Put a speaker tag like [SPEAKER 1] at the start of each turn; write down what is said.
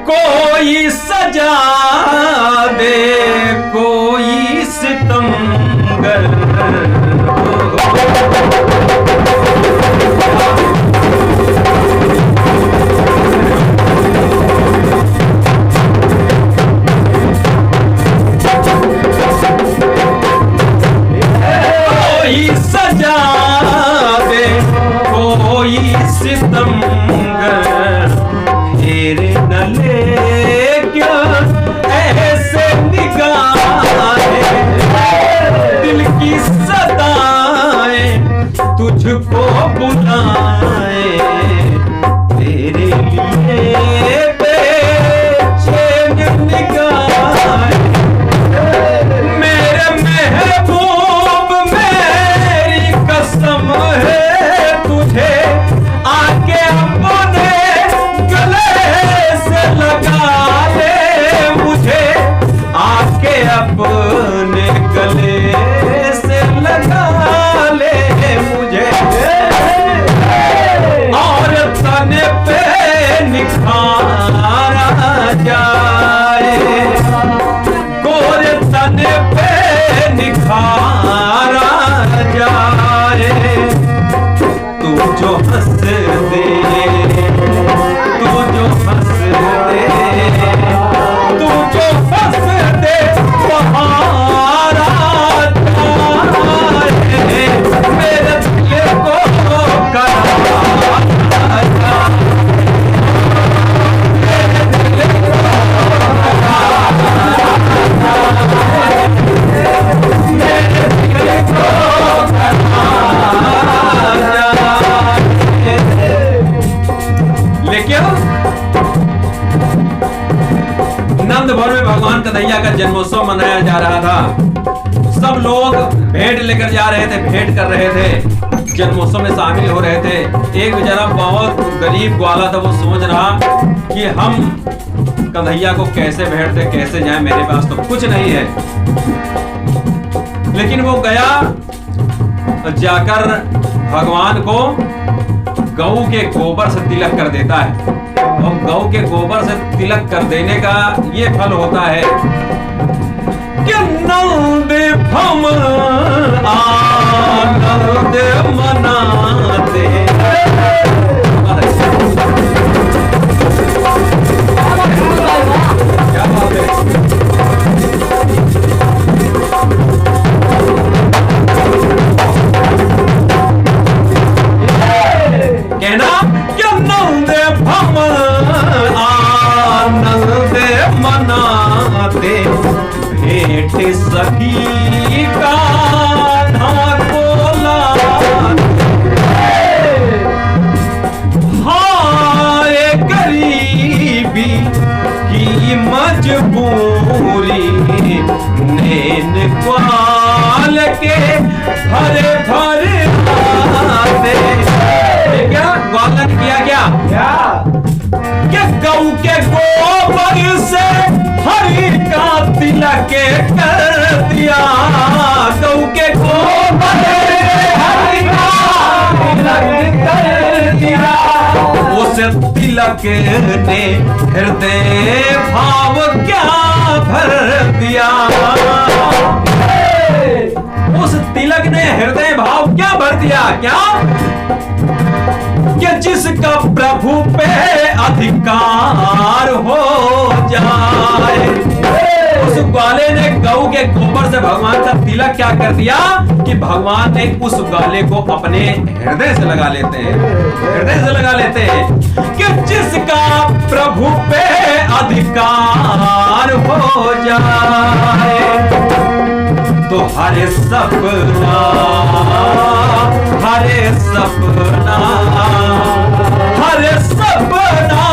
[SPEAKER 1] कोई सजा दे कोई सितमगर। कोई सजा दे कोई सितमगर, फेर न ले क्या ऐसे निगाहें, दिल की सदाएं तुझको बुलाए, तेरे लिए बेचैन निगाहें। मेरे महबूब मेरी कसम है तुझे, आके अपने गले से लगा ले मुझे, आके अपने गले से लगा ले मुझे, और तन पे निखारा जाए, गोरे तन पे निखारा जाए। तू जो हंस दे तू जो हंस दे तू जो हंस दे बहारा जाए, मेरे दिल को करारा जाए, मेरे दिल को नंदभवन में भगवान कन्हैया का जन्मोत्सव मनाया जा रहा था। सब लोग भेंट लेकर जा रहे थे, भेंट कर रहे थे, जन्मोत्सव में शामिल हो रहे थे। एक बेचारा बहुत गरीब ग्वाला था, वो सोच रहा कि हम कन्हैया को कैसे भेंट दे, कैसे जाए, मेरे पास तो कुछ नहीं है। लेकिन वो गया, जाकर भगवान को गऊ के गोबर से तिलक कर देता है, और गऊ के गोबर से तिलक कर देने का ये फल होता है कि नंद भम आनंद मनाते। क्या बात है। कहना कि नंद भम आनंद मनाते, भेंट सखी कान्हा को लाते। हाय गरीबी की मजबूरी, नैन ग्वाल के भरे भरे आते। क्या ग्वालन किया क्या गऊ के गोबर से हरि का तिलक कर दिया, गऊ के गोबर हरि का तिलक कर दिया। उस तिलक ने हृदय भाव क्या भर दिया, उस तिलक ने हृदय भाव क्या भर दिया। क्या कि जिसका प्रभु पे अधिकार हो जाए। उस ग्वाले ने गऊ के गोबर से भगवान का तिलक क्या कर दिया कि भगवान ने उस ग्वाले को अपने हृदय से लगा लेते हैं, हृदय से लगा लेते हैं कि जिसका प्रभु पे अधिकार हो जाए, तो हरे सपना हरे सपना हरे सपना